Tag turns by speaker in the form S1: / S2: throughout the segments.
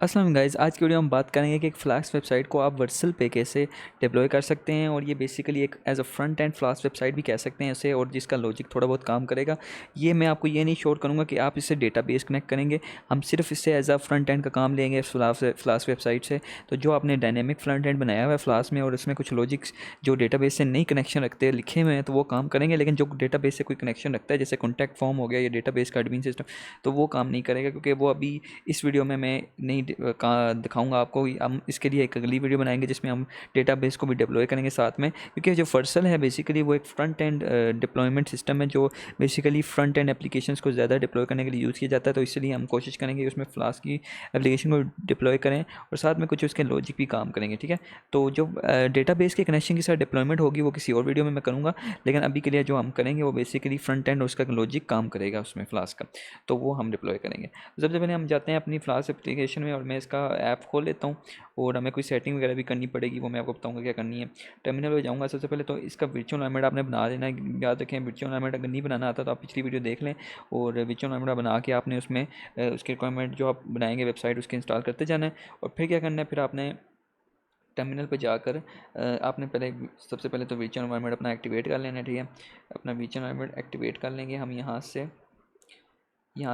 S1: अस्सलाम गाइस, आज की वीडियो हम बात करेंगे कि एक फ्लास्क वेबसाइट को आप वर्सल पे कैसे डिप्लॉय कर सकते हैं। और ये बेसिकली एक as a front end Flask website भी कह सकते हैं इसे, और जिसका लॉजिक थोड़ा बहुत काम करेगा। ये मैं आपको ये नहीं शोर करूँगा कि आप इससे डेटाबेस कनेक्ट करेंगे, हम सिर्फ इससे एज अ फ्रंट एंड का काम लेंगे फ्लास्क वेबसाइट से। तो जो आपने डायनेमिक फ्रंट एंड बनाया हुआ है फ्लास्क में, और इसमें कुछ लॉजिक्स जो डेटाबेस से नहीं कनेक्शन रखते लिखे हुए हैं, तो वो काम करेंगे। लेकिन जो डेटाबेस से कोई कनेक्शन रखता है, जैसे कॉन्टैक्ट फॉर्म हो गया या डेटाबेस का एडमिन सिस्टम, तो वो काम नहीं करेगा, क्योंकि वो अभी इस वीडियो में मैं नहीं दिखाऊंगा आपको। हम इसके लिए एक अगली वीडियो बनाएंगे जिसमें हम डेटाबेस को भी डिप्लॉय करेंगे साथ में, क्योंकि जो वर्सल है बेसिकली वो एक फ्रंट एंड डिप्लॉयमेंट सिस्टम है जो बेसिकली फ्रंट एंड एप्लीकेशंस को ज़्यादा डिप्लॉय करने के लिए यूज़ किया जाता है। तो इसलिए हम कोशिश करेंगे कि उसमें फ्लास्क की एप्लीकेशन को डिप्लॉय करें और साथ में कुछ उसके लॉजिक भी काम करेंगे, ठीक है। तो जो डेटाबेस के कनेक्शन के साथ डिप्लॉयमेंट होगी वो किसी और वीडियो में मैं करूँगा, लेकिन अभी के लिए जो हम करेंगे वो बेसिकली फ्रंट एंड और उसका लॉजिक काम करेगा उसमें फ्लास्क का, तो वो हम डिप्लॉय करेंगे। तो सबसे पहले हम जाते हैं अपनी फ्लास्क एप्लीकेशन में, और मैं इसका ऐप खोल लेता हूँ। और हमें कोई सेटिंग वगैरह भी करनी पड़ेगी, वो मैं आपको बताऊंगा क्या करनी है। टर्मिनल पे जाऊंगा सबसे पहले, तो इसका वर्चुअल एनवायरनमेंट आपने बना लेना है। याद रखें, वर्चुअल एनवायरनमेंट अगर नहीं बनाना आता तो आप पिछली वीडियो देख लें, और वर्चुअल एनवायरनमेंट बना के आपने उसमें उसके रिक्वायरमेंट जो आप बनाएंगे वेबसाइट उसके इंस्टॉल करते जाना है। और फिर क्या करना है, फिर आपने टर्मिनल पे जाकर आपने पहले सबसे पहले तो वर्चुअल एनवायरनमेंट अपना एक्टिवेट कर लेना है, ठीक है। अपना वर्चुअल एनवायरनमेंट एक्टिवेट कर लेंगे हम यहाँ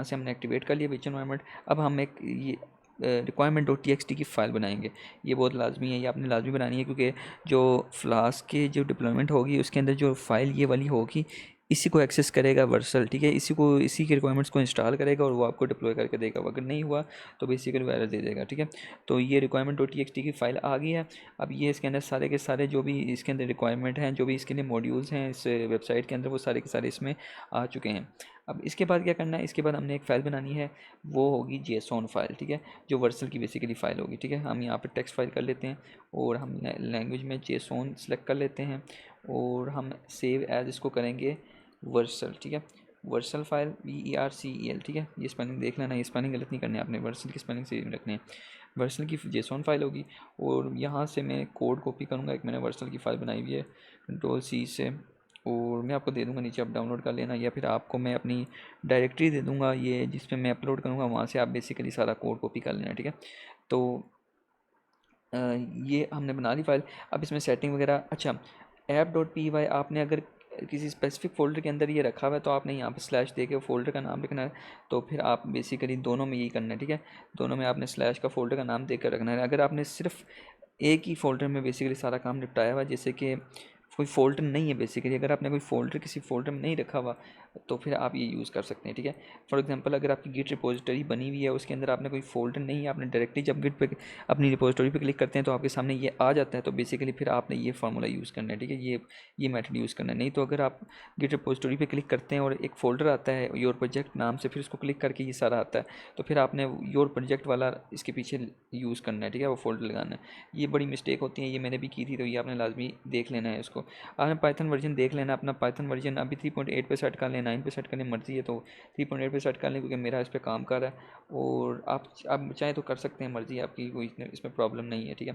S1: से हमने एक्टिवेट कर लिया वर्चुअल एनवायरनमेंट। अब हम एक ये requirement dot T x T की फ़ाइल बनाएंगे। ये बहुत लाजमी है, ये आपने लाजमी बनानी है, क्योंकि जो फ्लास्क की जो डिप्लॉयमेंट होगी उसके अंदर जो फ़ाइल ये वाली होगी, इसी को एक्सेस करेगा वर्सल, ठीक है। इसी के रिक्वायरमेंट्स को इंस्टॉल करेगा और वो आपको डिप्लॉय करके देगा। अगर नहीं हुआ तो बेसिकली वो एरर दे देगा, ठीक है। तो ये requirement dot T x T की फ़ाइल आ गई है। अब ये इसके अंदर सारे के सारे जो भी इसके अंदर रिक्वायरमेंट हैं, जो भी इसके लिए मॉड्यूल्स हैं इस वेबसाइट के अंदर, वो सारे के सारे इसमें आ चुके हैं। अब इसके बाद क्या करना है, इसके बाद हमने एक फ़ाइल बनानी है, वो होगी जेसॉन फाइल, ठीक है, जो वर्सल की बेसिकली फ़ाइल होगी, ठीक है। हम यहाँ पर टेक्स्ट फाइल कर लेते हैं और हम लैंग्वेज में जेसॉन सेलेक्ट कर लेते हैं, और हम सेव एज इसको करेंगे वर्सल, ठीक है। वर्सल फाइल VERCEL, ठीक है। ये स्पेलिंग देख लेना, ये स्पेलिंग गलत नहीं करनी है आपने, वर्सल की स्पेलिंग सेम रखनी है। वर्सल की जेसॉन फाइल होगी, और यहाँ से मैं कोड कॉपी करूँगा। एक मैंने वर्सल की फ़ाइल बनाई हुई है Ctrl+C से, और मैं आपको दे दूँगा नीचे, आप डाउनलोड कर लेना, या फिर आपको मैं अपनी डायरेक्टरी दे दूँगा ये जिस पे मैं अपलोड करूँगा, वहाँ से आप बेसिकली सारा कोड कॉपी कर लेना, ठीक है। तो ये हमने बना ली फ़ाइल। अब इसमें सेटिंग वगैरह, अच्छा, app.py आपने अगर किसी स्पेसिफिक फ़ोल्डर के अंदर ये रखा हुआ है तो आपने यहाँ पे स्लैश दे के फ़ोल्डर का नाम लिखना है। तो फिर आप बेसिकली दोनों में यही करना है, ठीक है। दोनों में आपने स्लैश का फ़ोल्डर का नाम देकर रखना है। अगर आपने सिर्फ एक ही फ़ोल्डर में बेसिकली सारा काम निपटाया हुआ है, जैसे कि कोई फ़ोल्डर नहीं है बेसिकली, अगर आपने कोई फ़ोल्डर किसी फ़ोल्डर में नहीं रखा हुआ तो फिर आप ये यूज़ कर सकते हैं, ठीक है। फॉर एग्जांपल, अगर आपकी गिट रिपोजिटरी बनी हुई है, उसके अंदर आपने कोई फ़ोल्डर नहीं है, आपने डायरेक्टली जब गिट पे अपनी रिपोजिटरी पे क्लिक करते हैं तो आपके सामने ये आ जाता है, तो बेसिकली फिर आपने ये फार्मूला यूज़ करना है, ठीक है। ये मेथड यूज़ करना है। नहीं तो अगर आप गिट रिपोजिटरी पे क्लिक करते हैं और एक फ़ोल्डर आता है योर प्रोजेक्ट नाम से, फिर उसको क्लिक करके ये सारा आता है, तो फिर आपने योर प्रोजेक्ट वाला इसके पीछे यूज़ करना है, ठीक है, वो फ़ोल्डर लगाना है। ये बड़ी मिस्टेक होती है, ये मैंने भी की थी, तो ये आपने लाजमी देख लेना है इसको। आपने पाइथन वर्जन देख लेना, अपना पाइथन वर्जन अभी 3.8 पे सेट कर लें, 9 पे सेट करने मर्जी है तो 3.8 पे सेट कर लें, क्योंकि मेरा इस पर काम कर रहा है। और आप चाहें तो कर सकते हैं, मर्जी आपकी, कोई इसमें प्रॉब्लम नहीं है, ठीक है।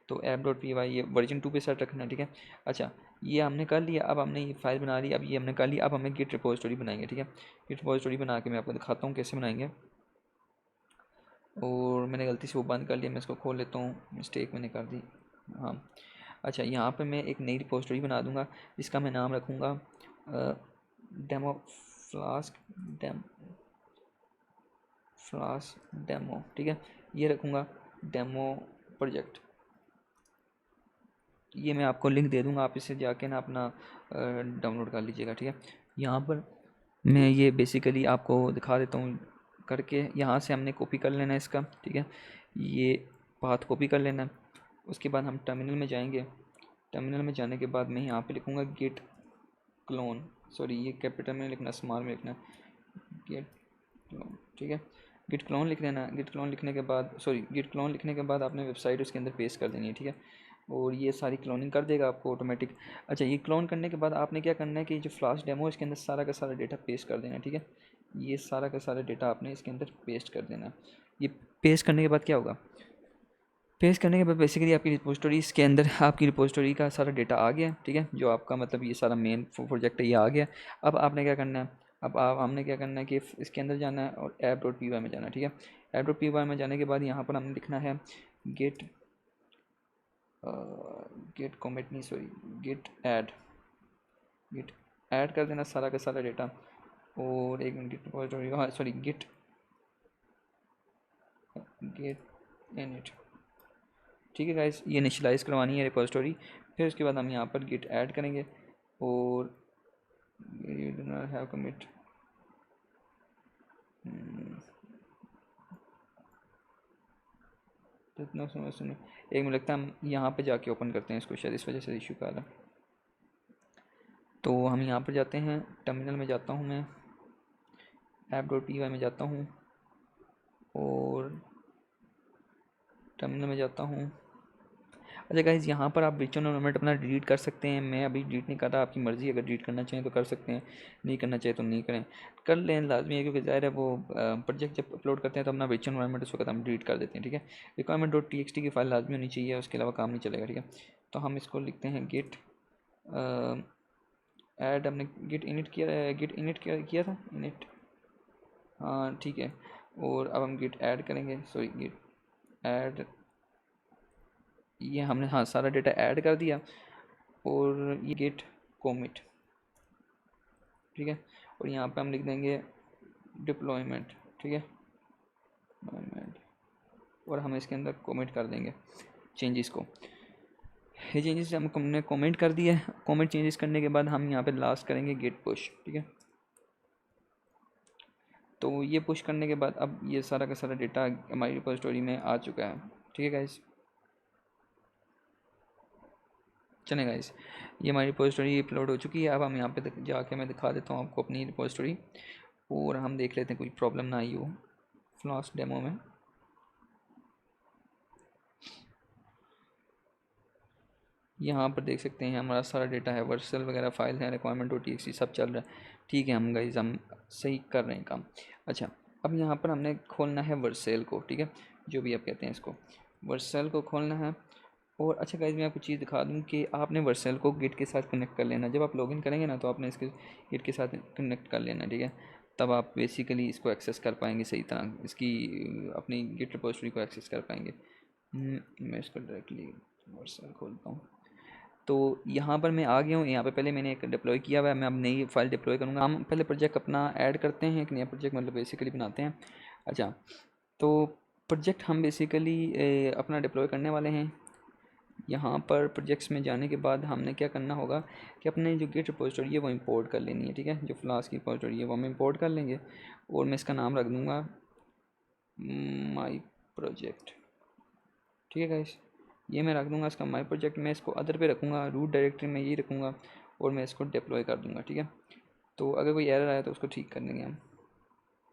S1: तो app.py ये वर्जन 2 पे सेट रखना है, ठीक है। अच्छा, ये हमने कर लिया। अब हमने ये फाइल बना ली, अब ये हमने कर लिया। अब हमें गिट रिपोजिटरी बनाएंगे, ठीक है। गिट रिपोजिटरी बना के मैं आपको दिखाता हूँ कैसे बनाएंगे। और मैंने गलती से वो बंद कर लिया, मैं इसको खोल लेता हूँ, मिस्टेक मैंने कर दी। हाँ, अच्छा, यहाँ पे मैं एक नई रिपोजिटरी बना दूँगा जिसका मैं नाम रखूँगा डेमो फ्लास्क डेमो, ठीक है। ये रखूँगा डेमो प्रोजेक्ट। ये मैं आपको लिंक दे दूँगा, आप इससे जाके ना अपना डाउनलोड कर लीजिएगा, ठीक है। यहाँ पर मैं ये बेसिकली आपको दिखा देता हूँ करके। यहाँ से हमने कॉपी कर लेना है इसका, ठीक है। ये पाथ कॉपी कर लेना है। उसके बाद हम टर्मिनल में जाएंगे। टर्मिनल में जाने के बाद मैं यहाँ पे लिखूँगा गेट क्लोन, सॉरी ये कैपिटल में लिखना, स्मॉल में लिखना, गेट क्लोन, ठीक है। गिट क्लोन लिख लेना। गिट क्लोन लिखने के बाद, सॉरी, गिट क्लोन लिखने के बाद आपने वेबसाइट उसके अंदर पेस्ट कर देनी है, ठीक है। और ये सारी क्लोनिंग कर देगा आपको ऑटोमेटिक। अच्छा, ये क्लोन करने के बाद आपने क्या करना है कि जो फ्लास्क डेमो है इसके अंदर सारा का सारा डेटा पेस्ट कर देना है, ठीक है। ये सारा का सारा डेटा आपने इसके अंदर पेस्ट कर देना है। ये पेस्ट करने के बाद क्या होगा, पेस्ट करने के बाद बेसिकली आपकी रिपोजिटरीज़ के अंदर आपकी रिपोजिटरी का सारा डेटा आ गया, ठीक है। जो आपका मतलब ये सारा मेन प्रोजेक्ट है ये आ गया। अब आपने क्या करना है, अब आप हमने क्या करना है कि इसके अंदर जाना है और app.py में जाना है, ठीक है। ऐप डॉट पी वाई में जाने के बाद यहाँ पर हमने लिखना है गेट गेट कॉमेट नहीं सॉरी गेट ऐड कर देना सारा का सारा डेटा। और एक मिनट गिट रिपोजिटरी, हाँ सॉरी गिट इनिट, ठीक है गाइस, ये इनिशियलाइज करवानी है रिपोजिटरी। फिर उसके बाद हम यहाँ पर गिट ऐड करेंगे और you do not have commit जितना सुनो एक मिनट लगता है, हम यहाँ पे जाके ओपन करते हैं इसको, शायद इस वजह से इशू कर रहा है। तो हम यहाँ पर जाते हैं, टर्मिनल में जाता हूँ मैं, ऐप डॉट पी वाई में जाता हूँ और टर्मिनल में जाता हूँ। अच्छा गाइज़, यहाँ पर आप वर्चुअल एनवायरनमेंट अपना डिलीट कर सकते हैं। मैं अभी डिलीट नहीं कर रहा, आपकी मर्ज़ी, अगर डिलीट करना चाहें तो कर सकते हैं, नहीं करना चाहें तो नहीं करें। कर लें लाजमी है, क्योंकि ज़ाहिर है वो प्रोजेक्ट जब अपलोड करते हैं तो अपना वर्चुअल एनवायरनमेंट उस वक्त हम डिलीट कर देते हैं, ठीक है। Requirement dot T x T की फाइल लाजमी होनी चाहिए, उसके अलावा काम नहीं चलेगा, ठीक है। तो हम इसको लिखते हैं गिट ऐड, हमने गिट इनिट किया था इनिट, हाँ ठीक है। और अब हम गिट ऐड करेंगे, सॉरी गिट ऐड, ये हमने हाँ सारा डेटा ऐड कर दिया। और ये गेट कोमिट, ठीक है। और यहाँ पे हम लिख देंगे डिप्लॉयमेंट, ठीक है, डिप्लॉयमेंट, और हम इसके अंदर कमेंट कर देंगे चेंजेस को। ये चेंजेस हमने कमेंट कर दिया है। कमेंट चेंजेस करने के बाद हम यहाँ पे लास्ट करेंगे गेट पुश, ठीक है। तो ये पुश करने के बाद अब ये सारा का सारा डेटा हमारी रिपोजिटरी में आ चुका है, ठीक है गाइस। चलें गाइस, ये हमारी रिपोजिटरी अपलोड हो चुकी है। अब हम यहाँ पे जाके मैं दिखा देता हूँ आपको अपनी रिपोजिटरी, और हम देख लेते हैं कोई प्रॉब्लम ना आई हो फ्लास्क डेमो में। यहाँ पर देख सकते हैं हमारा सारा डेटा है, वर्सल वगैरह फाइल है, रिक्वायरमेंट डॉट टी सब चल रहा है, ठीक है। हम गाइस हम सही कर रहे हैं काम। अच्छा, अब यहाँ पर हमने खोलना है वर्सेल को, ठीक है, जो भी आप कहते हैं इसको, वर्सेल को खोलना है। और अच्छा गाइस, मैं आपको चीज़ दिखा दूँ कि आपने वर्सेल को गिट के साथ कनेक्ट कर लेना। जब आप लॉगिन करेंगे ना तो आपने इसके गिट के साथ कनेक्ट कर लेना, ठीक है। तब आप बेसिकली इसको एक्सेस कर पाएंगे सही तरह, इसकी अपनी गिट रिपोजिटरी को एक्सेस कर पाएंगे। मैं इसको डायरेक्टली वर्सेल खोलता हूँ। तो यहाँ पर मैं आ गया हूँ, यहाँ पे पहले मैंने एक डिप्लॉय किया हुआ है, मैं अब नई फाइल डिप्लॉय करूँगा। हम पहले प्रोजेक्ट अपना ऐड करते हैं, एक नया प्रोजेक्ट मतलब बेसिकली बनाते हैं। अच्छा, तो प्रोजेक्ट हम बेसिकली अपना डिप्लॉय करने वाले हैं। यहाँ पर प्रोजेक्ट्स में जाने के बाद हमने क्या करना होगा कि अपने जो गिट रिपोजिटरी है वो इंपोर्ट कर लेनी है, ठीक है। जो फ्लास्क की रिपोजिटरी है वो हम इंपोर्ट कर लेंगे, और मैं इसका नाम रख दूँगा माई प्रोजेक्ट, ठीक है गाइस। ये मैं रख दूँगा इसका माई प्रोजेक्ट। मैं इसको अदर पे रखूँगा, रूट डायरेक्टरी में यही रखूँगा, और मैं इसको डिप्लॉय कर दूँगा, ठीक है। तो अगर कोई एरर आया तो उसको ठीक कर लेंगे हम।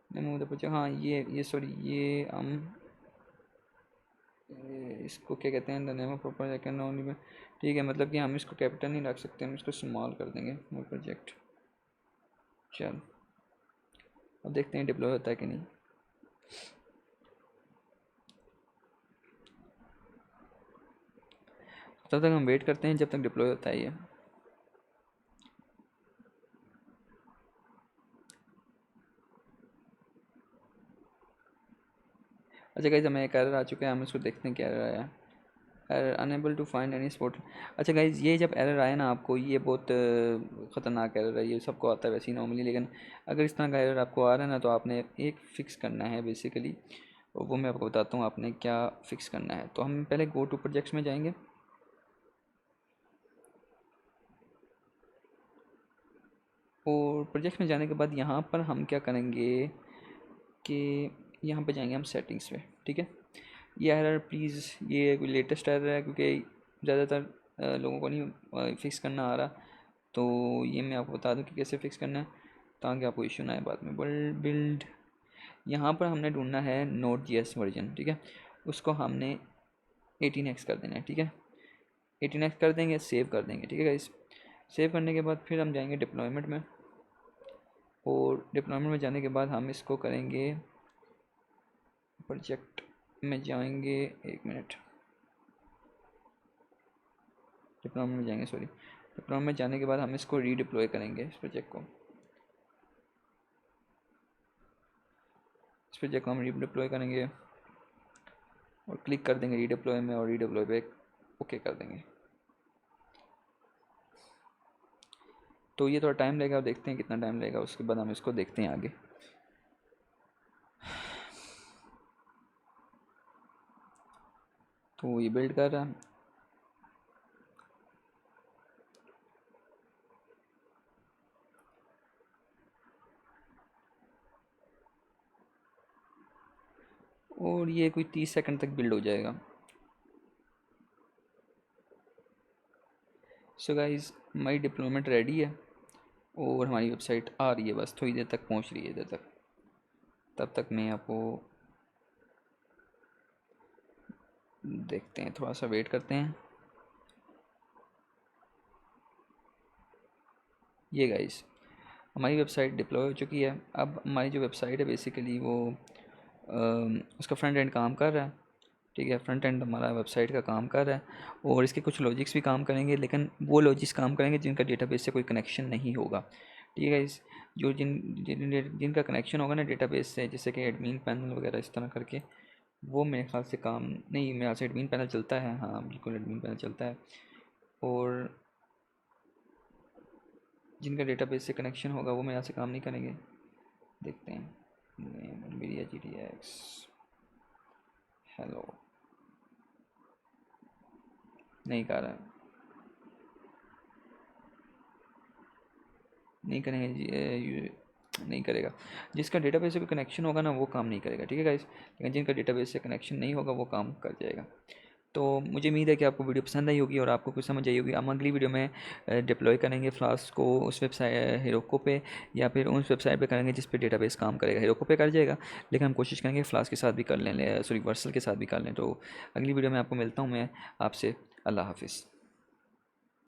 S1: रिमूव द प्रोजेक्ट, हाँ ये सॉरी ये हम इसको क्या कहते हैं, the name of project and only में, ठीक है। मतलब कि हम इसको कैपिटल नहीं रख सकते, हम इसको स्मॉल कर देंगे माई प्रोजेक्ट। चल, अब देखते हैं डिप्लॉय होता है कि नहीं। तब तक हम वेट करते हैं जब तक डिप्लॉय होता है ये। अच्छा गाइज, हमें एक एरर आ चुका है, हम इसको देखते हैं क्या एरर आया। Error unable to find any spot. अच्छा गाइज, ये जब एरर आया ना आपको, ये बहुत ख़तरनाक एरर है, ये सबको आता है वैसे ही नॉर्मली, लेकिन अगर इस तरह का एरर आपको आ रहा है ना तो आपने एक फ़िक्स करना है बेसिकली, और वो मैं आपको बताता हूँ आपने क्या फ़िक्स करना है। तो हम पहले गो टू प्रोजेक्ट्स में जाएंगे, और प्रोजेक्ट में जाने के बाद यहाँ पर हम क्या करेंगे कि यहाँ पे जाएंगे हम सेटिंग्स पे, ठीक है। ये एरर प्लीज़, ये कोई लेटेस्ट एरर है, क्योंकि ज़्यादातर लोगों को नहीं फिक्स करना आ रहा। तो ये मैं आपको बता दूं कि कैसे फिक्स करना है ताकि आपको इशू ना आए बाद में। बिल्ड यहाँ पर हमने ढूंढना है नोट जीएस वर्जन, ठीक है। उसको हमने 18x कर देना है, ठीक है। 18x कर देंगे, सेव कर देंगे, ठीक है गाइस। सेव करने के बाद फिर हम जाएंगे डिप्लॉयमेंट में, और डिप्लॉयमेंट में जाने के बाद हम इसको करेंगे, प्रोजेक्ट में जाएंगे, एक मिनट, डिप्लॉयमेंट में जाएंगे, सॉरी डिप्लॉयमेंट में जाने के बाद हम इसको रीडिप्लॉय करेंगे, इस पर जाकर हम रीडिप्लॉय करेंगे और क्लिक कर देंगे रीडिप्लॉय में, और रीडिप्लॉय पे ओके कर देंगे। तो ये थोड़ा टाइम लगेगा, देखते हैं कितना टाइम लगेगा, उसके बाद हम इसको देखते हैं आगे। तो ये बिल्ड कर रहा है। और ये कोई 30 सेकंड तक बिल्ड हो जाएगा। सो गाइस हमारी डिप्लॉयमेंट रेडी है और हमारी वेबसाइट आ रही है, बस थोड़ी देर तक पहुंच रही है इधर तक। तब तक मैं आपको देखते हैं, थोड़ा सा वेट करते हैं। ये गाइस हमारी वेबसाइट डिप्लॉय हो चुकी है। अब हमारी जो वेबसाइट है बेसिकली वो उसका फ्रंट एंड काम कर रहा है। ठीक है, फ्रंट एंड हमारा वेबसाइट का काम कर रहा है और इसके कुछ लॉजिक्स भी काम करेंगे, लेकिन वो लॉजिक्स काम करेंगे जिनका डेटाबेस से कोई कनेक्शन नहीं होगा। ठीक है गाइस, जो जिनका कनेक्शन होगा ना डेटाबेस से, जैसे कि एडमिन पैनल वगैरह इस तरह करके, वो मेरे ख्याल से काम नहीं, मेरे ख्याल से एडमिन पैनल चलता है। हाँ बिल्कुल एडमिन पैनल चलता है। और जिनका डेटाबेस से कनेक्शन होगा वो मेरे ख्याल से काम नहीं करेंगे। देखते हैं, मीडिया GTX हेलो, नहीं कर रहा, नहीं करेंगे नहीं करेगा। जिसका डेटाबेस से कोई कनेक्शन होगा ना वो काम नहीं करेगा। ठीक है गाइस, लेकिन जिनका डेटाबेस से कनेक्शन नहीं होगा वो काम कर जाएगा। तो मुझे उम्मीद है कि आपको वीडियो पसंद आई होगी और आपको कुछ समझ आई होगी। हम अगली वीडियो में डिप्लॉय करेंगे फ्लास्क को उस वेबसाइट हेरोको पे, या फिर उस वेबसाइट पे करेंगे जिस पे डेटाबेस काम करेगा। हेरोको पे कर जाएगा, लेकिन हम कोशिश करेंगे फ्लास्क के साथ भी कर लें, सॉरी वर्सल के साथ भी कर लें। तो अगली वीडियो में आपको मिलता हूँ मैं आपसे। अल्लाह हाफिज़।